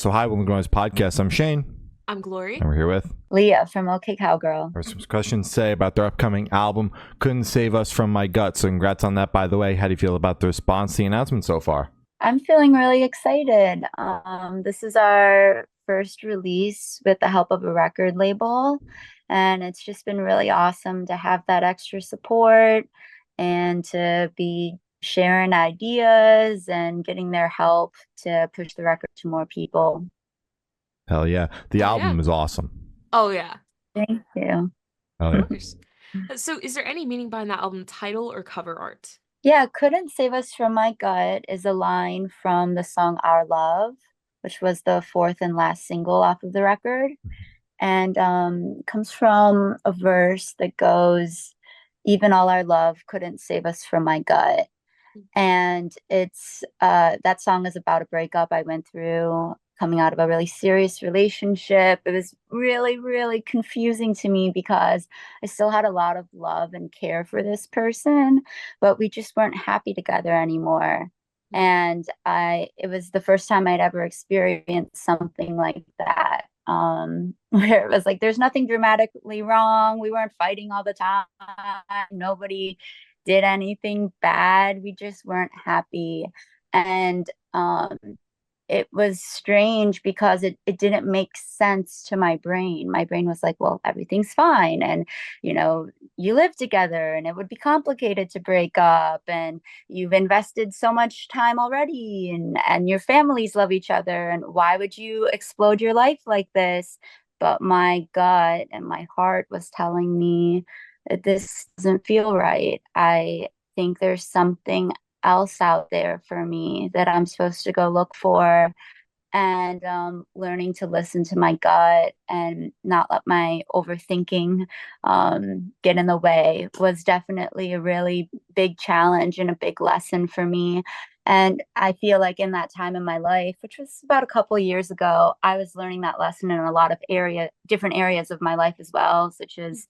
So hi, welcome to this podcast. I'm Shane. I'm Glory. And we're here with Leah from Ok Cowgirl. There's some questions to say about their upcoming album, Couldn't Save Us From My Gut. So congrats on that, by the way. How do you feel about the response to the announcement so far? I'm feeling really excited. This is our first release with the help of a record label, and it's just been really awesome to have that extra support and to be sharing ideas and getting their help to push the record to more people. Hell yeah. The album is awesome. Oh, yeah. Thank you. Hell yeah. So is there any meaning behind that album title or cover art? Yeah, Couldn't Save Us From My Gut is a line from the song Our Love, which was the fourth and last single off of the record. And comes from a verse that goes, even all our love couldn't save us from my gut. And it's that song is about a breakup I went through coming out of a really serious relationship. It was really, really confusing to me because I still had a lot of love and care for this person, but we just weren't happy together anymore. And it was the first time I'd ever experienced something like that. Where it was like there's nothing dramatically wrong. We weren't fighting all the time. Nobody did anything bad. We just weren't happy. And it was strange because it didn't make sense to my brain. My brain was like, well, everything's fine. And, you live together and it would be complicated to break up. And you've invested so much time already and your families love each other. And why would you explode your life like this? But my gut and my heart was telling me that this doesn't feel right. I think there's something else out there for me that I'm supposed to go look for, and learning to listen to my gut and not let my overthinking get in the way was definitely a really big challenge and a big lesson for me. And I feel like in that time in my life, which was about a couple of years ago, I was learning that lesson in a lot of different areas of my life as well, such as,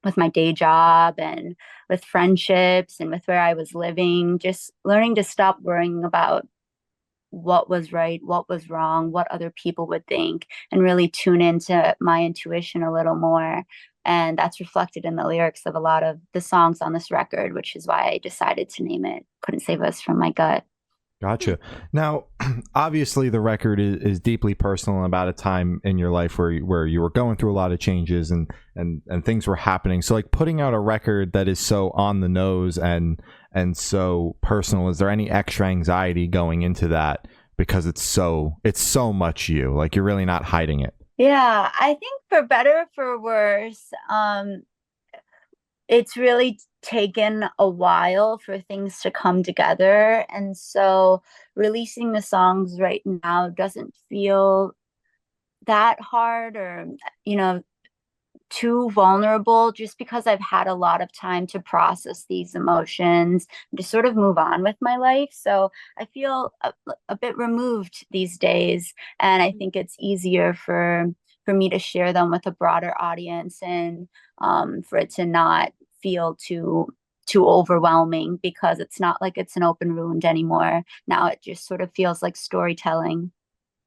with my day job and with friendships and with where I was living, just learning to stop worrying about what was right, what was wrong, what other people would think, and really tune into my intuition a little more. And that's reflected in the lyrics of a lot of the songs on this record, which is why I decided to name it Couldn't Save Us From My Gut. Gotcha. Now, obviously, the record is deeply personal about a time in your life where you were going through a lot of changes and things were happening. So, like putting out a record that is so on the nose and so personal, is there any extra anxiety going into that because it's so much you? Like you're really not hiding it. Yeah, I think for better or for worse, it's really taken a while for things to come together. And so releasing the songs right now doesn't feel that hard or, too vulnerable, just because I've had a lot of time to process these emotions and to sort of move on with my life. So I feel a bit removed these days. And I think it's easier for me to share them with a broader audience and for it to not feel too overwhelming, because it's not like it's an open wound anymore. Now it just sort of feels like storytelling.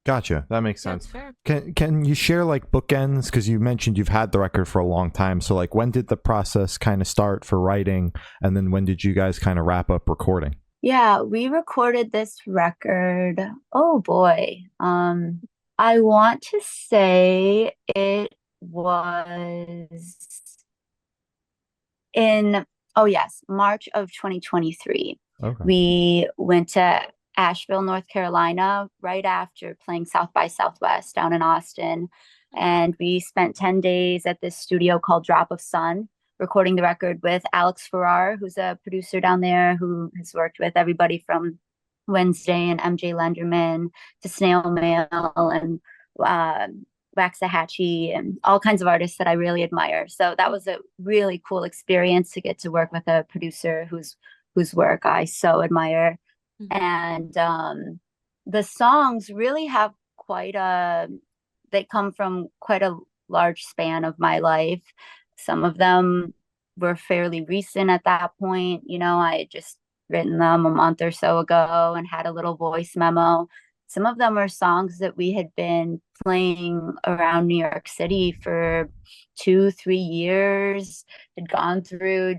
Gotcha. That makes sense. Fair. Can you share like bookends? Because you mentioned you've had the record for a long time. So like when did the process kind of start for writing? And then when did you guys kind of wrap up recording? Yeah, we recorded this record. Oh boy. I want to say it was in, oh yes, March of 2023. Okay. We went to Asheville, North Carolina, right after playing South by Southwest down in Austin. And we spent 10 days at this studio called Drop of Sun, recording the record with Alex Farrar, who's a producer down there who has worked with everybody from Wednesday and MJ Lenderman to Snail Mail and uh, Waxahachie and all kinds of artists that I really admire. So that was a really cool experience to get to work with a producer whose work I so admire. And the songs really have they come from quite a large span of my life. Some of them were fairly recent at that point. I had just written them a month or so ago and had a little voice memo. some of them are songs that we had been playing around New York City for 2, 3 years, had gone through,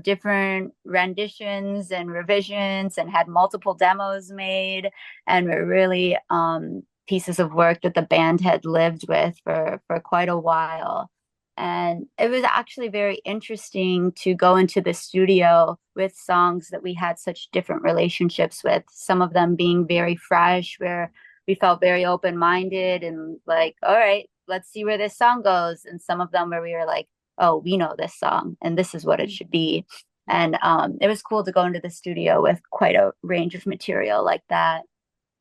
different renditions and revisions and had multiple demos made, and were really pieces of work that the band had lived with for quite a while. And it was actually very interesting to go into the studio with songs that we had such different relationships with, some of them being very fresh, where we felt very open minded and like, all right, let's see where this song goes. And some of them where we were like, oh, we know this song and this is what it should be. And it was cool to go into the studio with quite a range of material like that.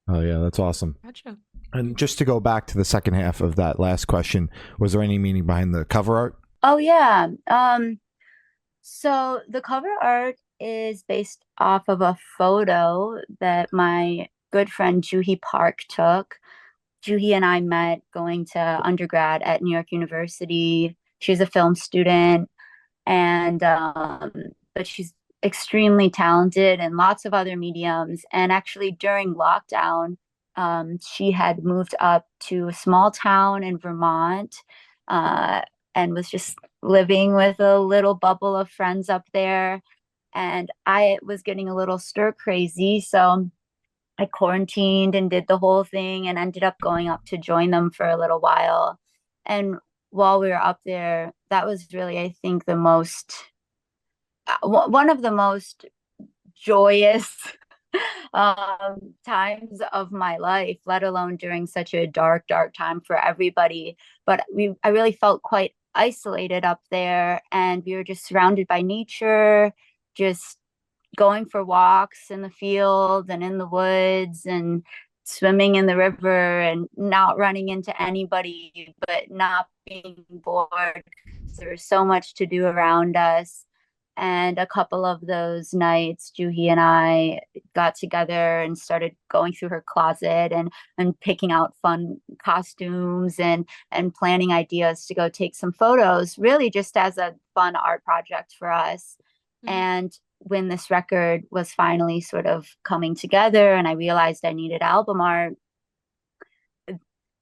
Oh yeah, that's awesome. Gotcha. And just to go back to the second half of that last question, was there any meaning behind the cover art? Oh yeah. So the cover art is based off of a photo that my good friend Juhi Park took. Juhi and I met going to undergrad at New York University. She's a film student, and but she's extremely talented in lots of other mediums. And actually, during lockdown, she had moved up to a small town in Vermont, uh, and was just living with a little bubble of friends up there. And I was getting a little stir crazy, so I quarantined and did the whole thing and ended up going up to join them for a little while. And while we were up there, that was really, I think, one of the most joyous times of my life, let alone during such a dark, dark time for everybody. But I really felt quite isolated up there, and we were just surrounded by nature, just going for walks in the field and in the woods and swimming in the river and not running into anybody, but not being bored. There was so much to do around us. And a couple of those nights, Juhi and I got together and started going through her closet and picking out fun costumes and planning ideas to go take some photos, really just as a fun art project for us. Mhm. And when this record was finally sort of coming together and I realized I needed album art,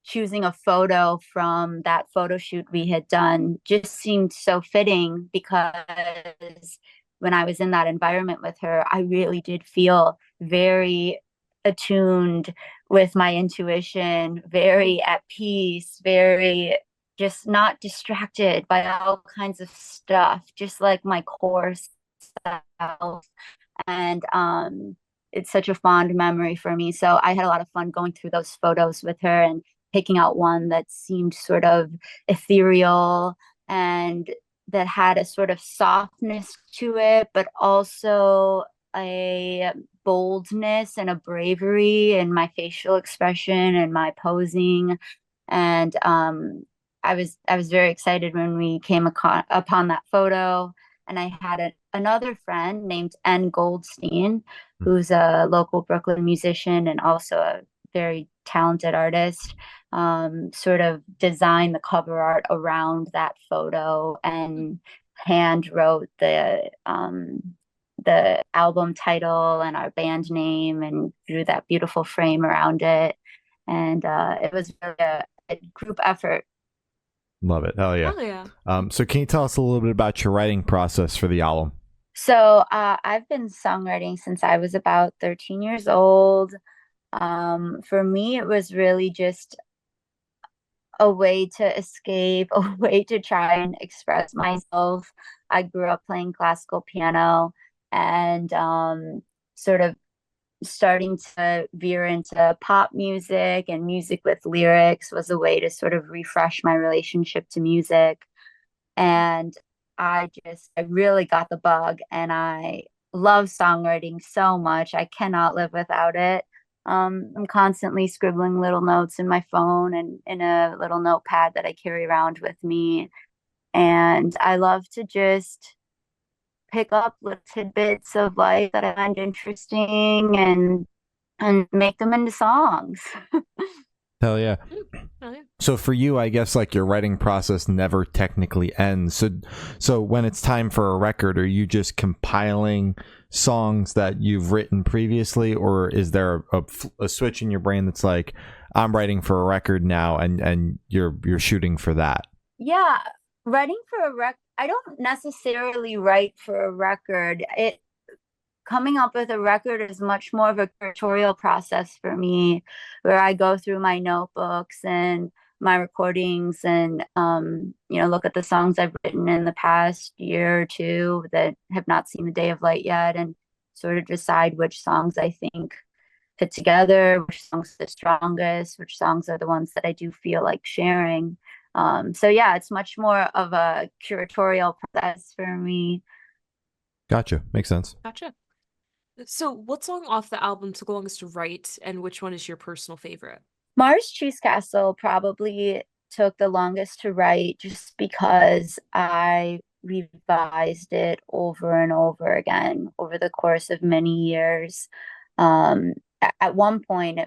choosing a photo from that photo shoot we had done just seemed so fitting, because when I was in that environment with her, I really did feel very attuned with my intuition, very at peace, very just not distracted by all kinds of stuff, just like my core self. And it's such a fond memory for me. So I had a lot of fun going through those photos with her and picking out one that seemed sort of ethereal and that had a sort of softness to it, but also a boldness and a bravery in my facial expression and my posing. And I was very excited when we came upon that photo. And I had another friend named N. Goldstein, who's a local Brooklyn musician and also a very talented artist, sort of design the cover art around that photo and hand wrote the album title and our band name and drew that beautiful frame around it. And it was really a group effort. Love it. Hell yeah. Oh yeah. So can you tell us a little bit about your writing process for the album? So I've been songwriting since I was about 13 years old. For me, it was really just a way to escape, a way to try and express myself. I grew up playing classical piano, and sort of starting to veer into pop music and music with lyrics was a way to sort of refresh my relationship to music. And I really got the bug, and I love songwriting so much. I cannot live without it. I'm constantly scribbling little notes in my phone and in a little notepad that I carry around with me. And I love to just pick up little tidbits of life that I find interesting and make them into songs. Hell yeah. Oh, yeah. So for you, I guess like your writing process never technically ends. So when it's time for a record, are you just compiling songs that you've written previously, or is there a switch in your brain that's like, I'm writing for a record now, and you're shooting for that? Yeah, writing for a I don't necessarily write for a record. It Coming up with a record is much more of a curatorial process for me, where I go through my notebooks and my recordings and look at the songs I've written in the past year or two that have not seen the day of light yet, and sort of decide which songs I think fit together, which songs are the strongest, which songs are the ones that I do feel like sharing. So yeah, it's much more of a curatorial process for me. Gotcha. Makes sense. Gotcha. So, what song off the album took longest to write, and which one is your personal favorite? Mars Cheese Castle probably took the longest to write just because I revised it over and over again over the course of many years. At one point,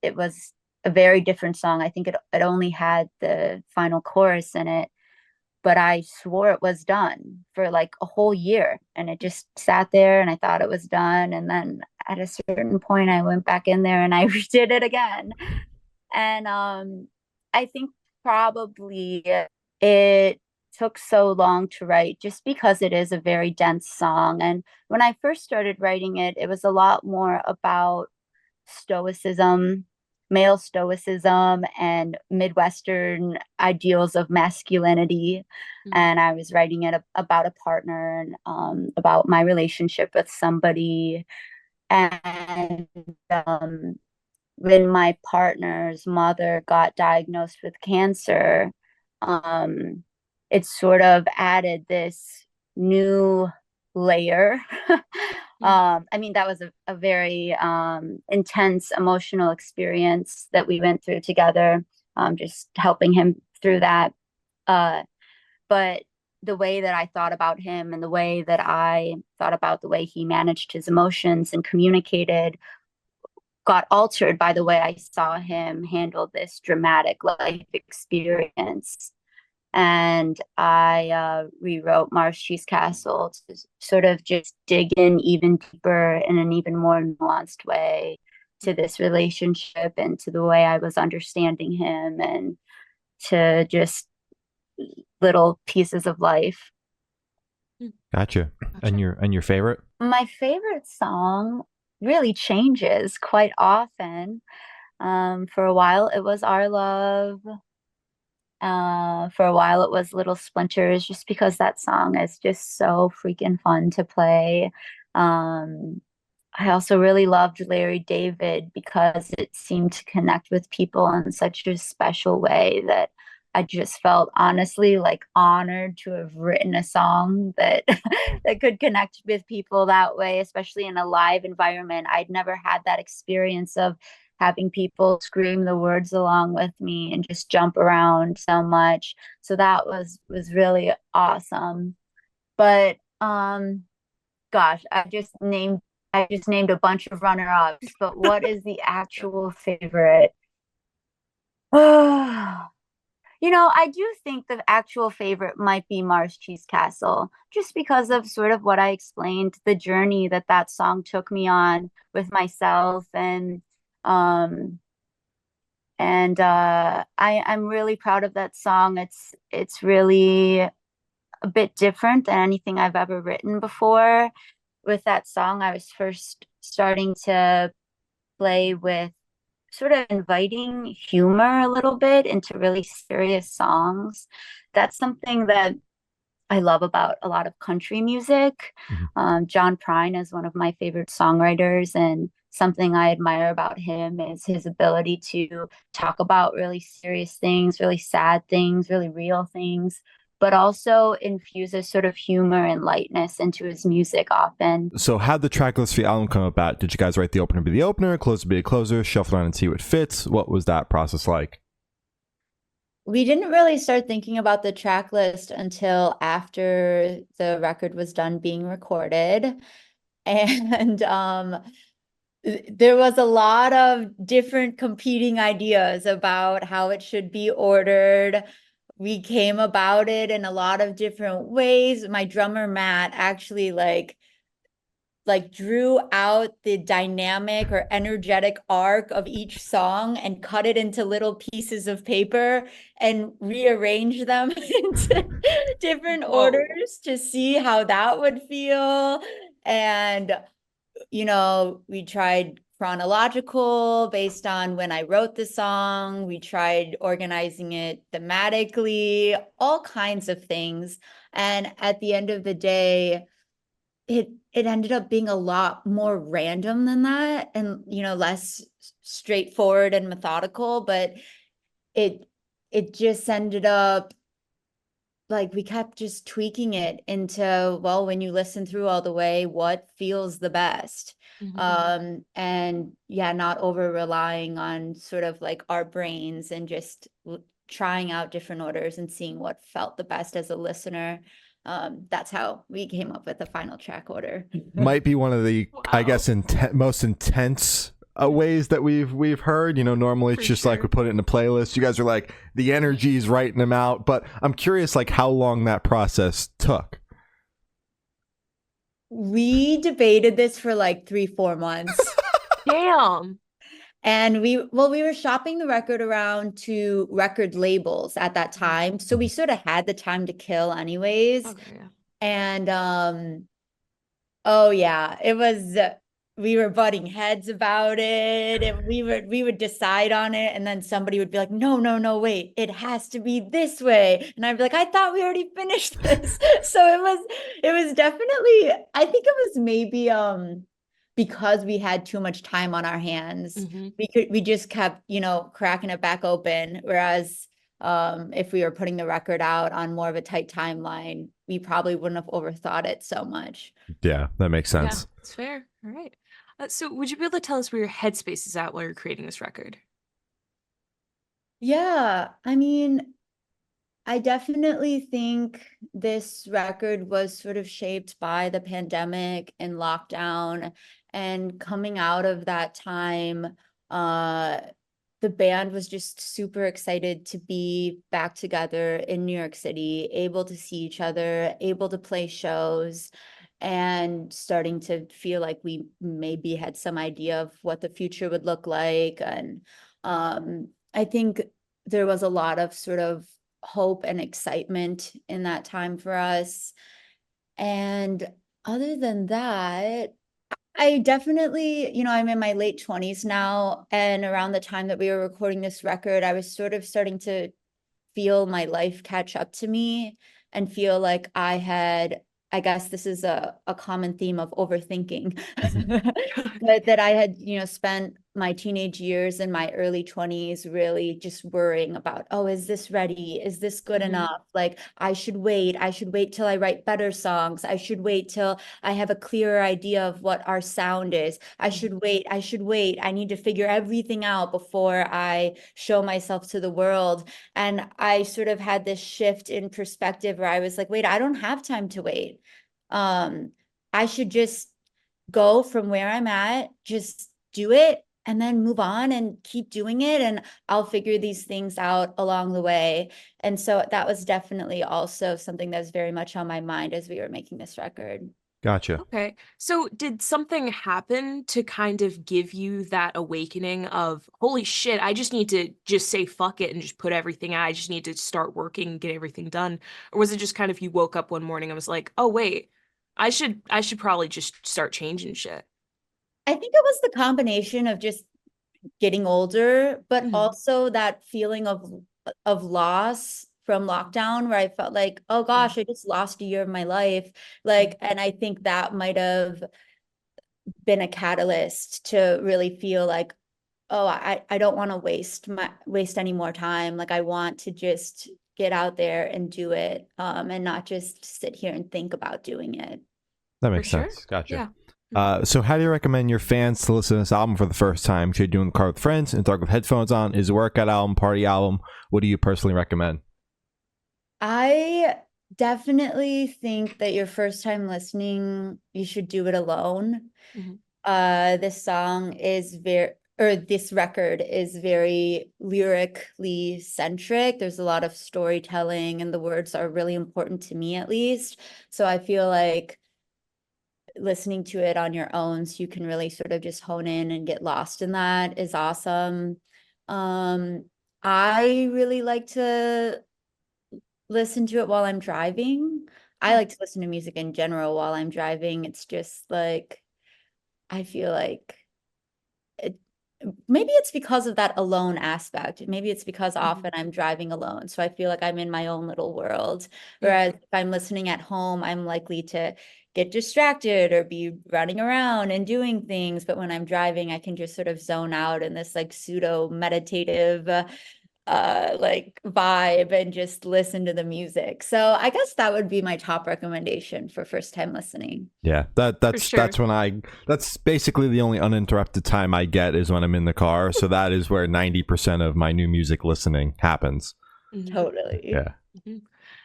it was a very different song. I think it only had the final chorus in it, but I swore it was done for like a whole year, and it just sat there and I thought it was done. And then at a certain point, I went back in there and I redid it again. And I think probably it took so long to write just because it is a very dense song. And when I first started writing it, it was a lot more about stoicism, male stoicism, and Midwestern ideals of masculinity. And I was writing it about a partner and about my relationship with somebody. And when my partner's mother got diagnosed with cancer, it sort of added this new layer. I mean, that was a very intense emotional experience that we went through together, just helping him through that. But the way that I thought about him and the way that I thought about the way he managed his emotions and communicated got altered by the way I saw him handle this dramatic life experience. And I rewrote Mars Cheese Castle to sort of just dig in even deeper in an even more nuanced way to this relationship and to the way I was understanding him and to just little pieces of life. Gotcha. And your favorite? My favorite song really changes quite often. For a while, it was Our Love. For a while, it was Little Splinters, just because that song is just so freaking fun to play. I also really loved Larry David because it seemed to connect with people in such a special way that I just felt honestly like honored to have written a song that that could connect with people that way, especially in a live environment. I'd never had that experience of having people scream the words along with me and just jump around so much. So that was really awesome. But gosh, I just named a bunch of runner-ups, but what is the actual favorite? I do think the actual favorite might be Mars Cheese Castle, just because of sort of what I explained, the journey that that song took me on with myself, um, I'm really proud of that song. It's really a bit different than anything I've ever written before. With that song, I was first starting to play with sort of inviting humor a little bit into really serious songs. That's something that I love about a lot of country music. Mm-hmm. John Prine is one of my favorite songwriters, and something I admire about him is his ability to talk about really serious things, really sad things, really real things, but also infuses sort of humor and lightness into his music often. So how'd the track list for the album come about? Did you guys write the opener be the opener, closer be a closer, shuffle around and see what fits? What was that process like? We didn't really start thinking about the track list until after the record was done being recorded. And there was a lot of different competing ideas about how it should be ordered. We came about it in a lot of different ways. My drummer Matt actually drew out the dynamic or energetic arc of each song and cut it into little pieces of paper and rearrange them into different Whoa. orders to see how that would feel. And we tried chronological based on when I wrote the song. We tried organizing it thematically, all kinds of things. And at the end of the day, it ended up being a lot more random than that, and less straightforward and methodical, but it just ended up like we kept just tweaking it into, well, when you listen through all the way, what feels the best. And yeah, not over relying on sort of like our brains and just trying out different orders and seeing what felt the best as a listener. That's how we came up with the final track order. Might be one of the, I Wow. guess, most intense ways that we've heard. Normally it's For just like sure. we put it in a playlist. You guys are like, the energy's writing them out. But I'm curious, like, how long that process took. We debated this for like 3-4 months. Damn. And we were shopping the record around to record labels at that time. So we sort of had the time to kill anyways. Okay, yeah. And oh yeah, it was we were butting heads about it, and we would decide on it, and then somebody would be like, no, no, no, wait, it has to be this way. And I'd be like, I thought we already finished this. So it was definitely, I think it was maybe because we had too much time on our hands. We just kept, cracking it back open. Whereas if we were putting the record out on more of a tight timeline, we probably wouldn't have overthought it so much. Yeah, that makes sense. Yeah, it's fair. All right. So would you be able to tell us where your headspace is at while you're creating this record? Yeah, I mean, I definitely think this record was sort of shaped by the pandemic and lockdown, and coming out of that time, the band was just super excited to be back together in New York City, able to see each other, able to play shows, and starting to feel like we maybe had some idea of what the future would look like. And I think there was a lot of sort of hope and excitement in that time for us. And other than that, I definitely, I'm in my late 20s now, and around the time that we were recording this record, I was sort of starting to feel my life catch up to me and feel like I guess this is a common theme of overthinking, that I had, spent my teenage years and my early 20s really just worrying about, oh, is this ready? Is this good enough? Like, I should wait till I write better songs. I should wait till I have a clearer idea of what our sound is. I should wait. I need to figure everything out before I show myself to the world. And I sort of had this shift in perspective where I was like, wait, I don't have time to wait. I should just go from where I'm at, just do it, and then move on and keep doing it. And I'll figure these things out along the way. And so that was definitely also something that was very much on my mind as we were making this record. Gotcha. Okay. So did something happen to kind of give you that awakening of, holy shit, I just need to just say fuck it and just put everything out. I just need to start working and get everything done. Or was it just kind of you woke up one morning and was like, oh wait, I should probably just start changing shit. I think it was the combination of just getting older, but also that feeling of loss from lockdown, where I felt like, oh gosh, I just lost a year of my life. Like, and I think that might have been a catalyst to really feel like, oh, I don't want to waste any more time. Like, I want to just get out there and do it, and not just sit here and think about doing it. That makes For sense. sure. Gotcha. Yeah. So how do you recommend your fans to listen to this album for the first time? Should you do it in the car with friends, in the dark with headphones on? Is it a workout album, party album? What do you personally recommend? I definitely think that your first time listening, you should do it alone. This song is this record is very lyrically centric. There's a lot of storytelling, and the words are really important to me, at least. So I feel like listening to it on your own, so you can really sort of just hone in and get lost in that, is awesome. I really like to listen to it while I'm driving. I like to listen to music in general while I'm driving. It's just like, I feel like it, maybe it's because of that alone aspect. Maybe it's because often I'm driving alone. So I feel like I'm in my own little world. Whereas if I'm listening at home, I'm likely to get distracted or be running around and doing things. But when I'm driving, I can just sort of zone out in this like pseudo meditative like vibe and just listen to the music. So I guess that would be my top recommendation for first time listening. Yeah, that's when that's basically the only uninterrupted time I get is when I'm in the car. So that is where 90% of my new music listening happens. Totally. Yeah.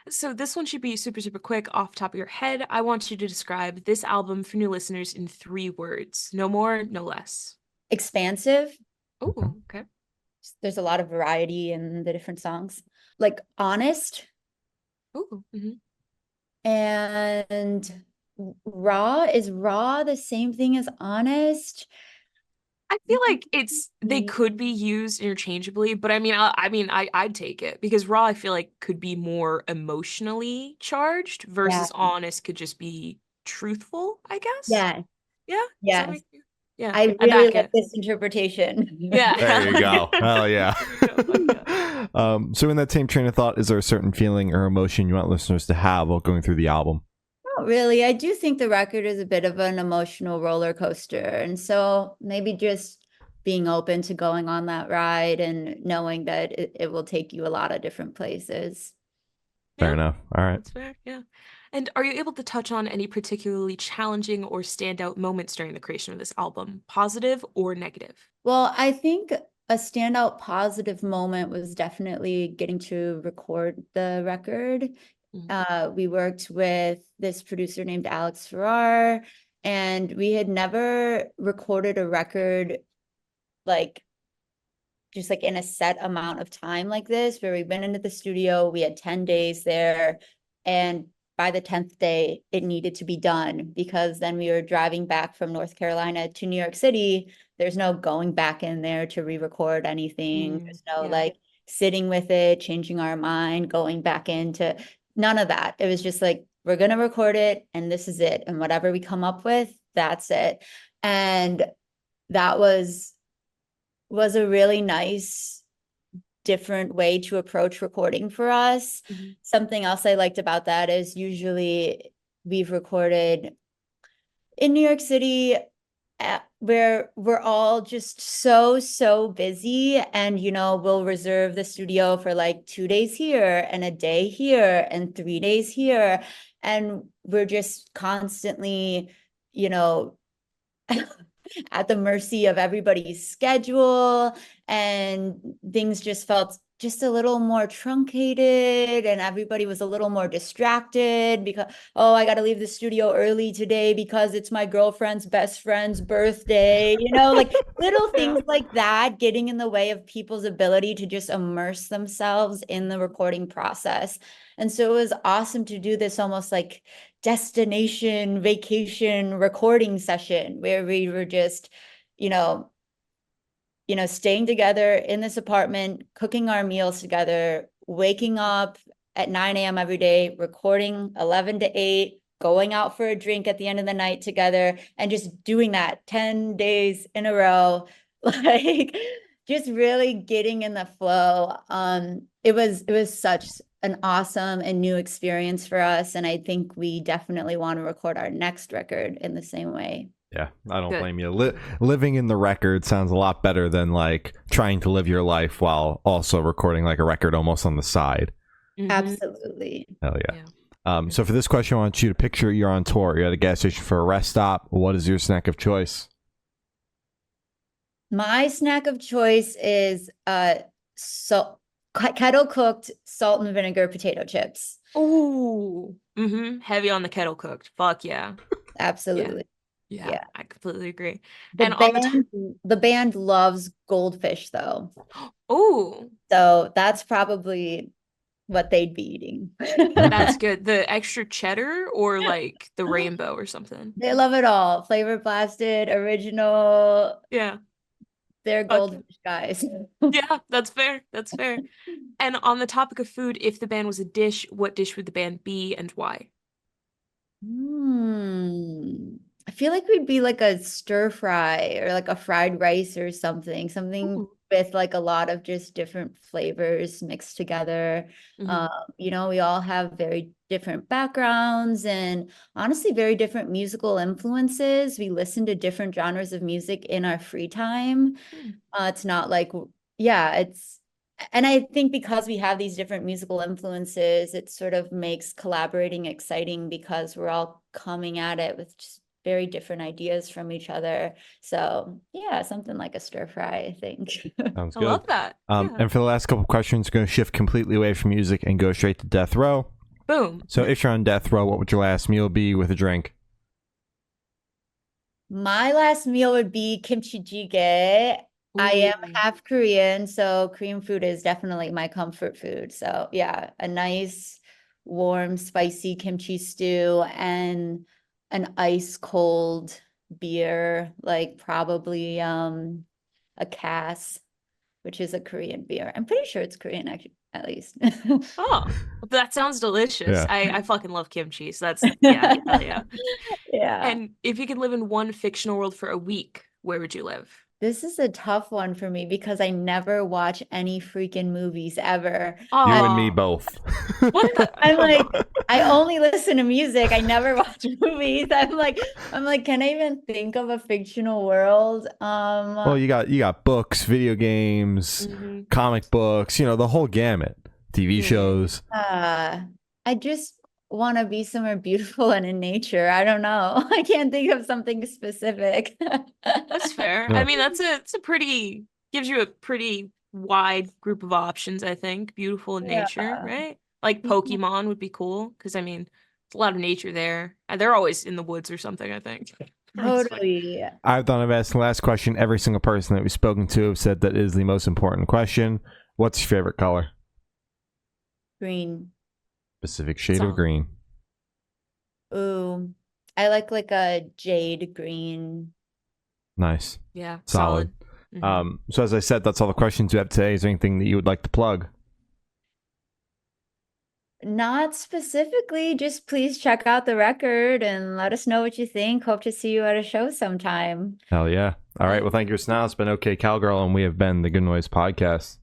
So this one should be super, super quick off the top of your head. I want you to describe this album for new listeners in 3 words. No more, no less. Expansive. Oh, okay. There's a lot of variety in the different songs. Like honest. Oh, And raw. Is raw the same thing as honest? I feel like they could be used interchangeably, but I'd take it because raw I feel like could be more emotionally charged versus honest could just be truthful, I guess. Yeah. Yeah. Yeah. Yeah. I I really back like it. this interpretation. Yeah. There you go. Hell yeah. Yeah. So in that same train of thought, is there a certain feeling or emotion you want listeners to have while going through the album? Not really. I do think the record is a bit of an emotional roller coaster. And so maybe just being open to going on that ride and knowing that it will take you a lot of different places. Fair enough. All right. That's fair. Yeah. And are you able to touch on any particularly challenging or standout moments during the creation of this album, positive or negative? Well, I think a standout positive moment was definitely getting to record the record. We worked with this producer named Alex Farrar, and we had never recorded a record like just like in a set amount of time like this, where we've been into the studio, we had 10 days there, and by the 10th day, it needed to be done because then we were driving back from North Carolina to New York City. There's no going back in there to re-record anything. There's no like sitting with it, changing our mind, going back into none of that. It was just like, we're going to record it and this is it. And whatever we come up with, that's it. And that was a really nice different way to approach recording for us. Something else I liked about that is usually we've recorded in New York City where we're all just so busy, and we'll reserve the studio for like 2 days here and a day here and 3 days here, and we're just constantly at the mercy of everybody's schedule, and things just felt just a little more truncated, and everybody was a little more distracted because, oh, I got to leave the studio early today because it's my girlfriend's best friend's birthday, like little things like that getting in the way of people's ability to just immerse themselves in the recording process. And so it was awesome to do this almost like destination vacation recording session where we were just, staying together in this apartment, cooking our meals together, waking up at 9 a.m. every day, recording 11 to 8, going out for a drink at the end of the night together, and just doing that 10 days in a row, like just really getting in the flow. It was such an awesome and new experience for us, and I think we definitely want to record our next record in the same way. Yeah, I don't blame you. Living in the record sounds a lot better than like trying to live your life while also recording like a record almost on the side. Absolutely. Hell yeah. So for this question, I want you to picture you're on tour. You're at a gas station for a rest stop. What is your snack of choice? My snack of choice is kettle cooked salt and vinegar potato chips. Ooh. Heavy on the kettle cooked. Fuck yeah. Absolutely. Yeah, I completely agree. The And on the band loves goldfish though. oh, So that's probably what they'd be eating. that's good. The extra cheddar or like the rainbow or something. They love it all. Flavor blasted, original. Yeah. They're Okay. goldfish guys. Yeah, that's fair. That's fair. And on the topic of food, if the band was a dish, what dish would the band be and why? Hmm. I feel like we'd be like a stir fry or like a fried rice or something Ooh. with like a lot of just different flavors mixed together. Mhm. We all have very different backgrounds and honestly very different musical influences. We listen to different genres of music in our free time. Hmm. It's not like, yeah, and I think because we have these different musical influences, it sort of makes collaborating exciting because we're all coming at it with just very different ideas from each other. So yeah, something like a stir fry, I think. Sounds I good. love that. Yeah. And for the last couple of questions, we're going to shift completely away from music and go straight to death row. Boom. So if you're on death row, what would your last meal be with a drink? My last meal would be kimchi jjigae. I am Ooh. half Korean, so Korean food is definitely my comfort food. So yeah, a nice, warm, spicy kimchi stew and an ice cold beer, like probably a Cass, which is a Korean beer. I'm pretty sure it's Korean actually, at least. Oh, that sounds delicious. Yeah. I fucking love kimchi. So that's yeah, hell yeah. Yeah. And if you could live in one fictional world for a week, where would you live? This is a tough one for me because I never watch any freaking movies ever. You and me Oh, both. what the? I'm like, I only listen to music. I never watch movies. I'm like, can I even think of a fictional world? Well, you got books, video games, Mhm. comic books, the whole gamut. TV Yeah. shows. I just want to be somewhere beautiful and in nature. I don't know. I can't think of something specific. That's fair. Yeah. I mean, it's a pretty gives you a pretty wide group of options, I think. Beautiful in Yeah. nature, right? Like Pokemon would be cool because I mean, there's a lot of nature there. They're always in the woods or something, I think. It's like, Totally. I thought I've asked the last question. Every single person that we've spoken to have said that is the most important question. What's your favorite color? Green. Specific shade of Solid. green. Ooh, I like a jade green. Nice. yeah, Solid. solid. Mhm. So as I said, that's all the questions we have today. Is there anything that you would like to plug? Not specifically, just please check out the record and let us know what you think. Hope to see you at a show sometime. Hell yeah. All right. Well, thank you, Snell. It's been OK Cowgirl, and we have been the Good Noise Podcast.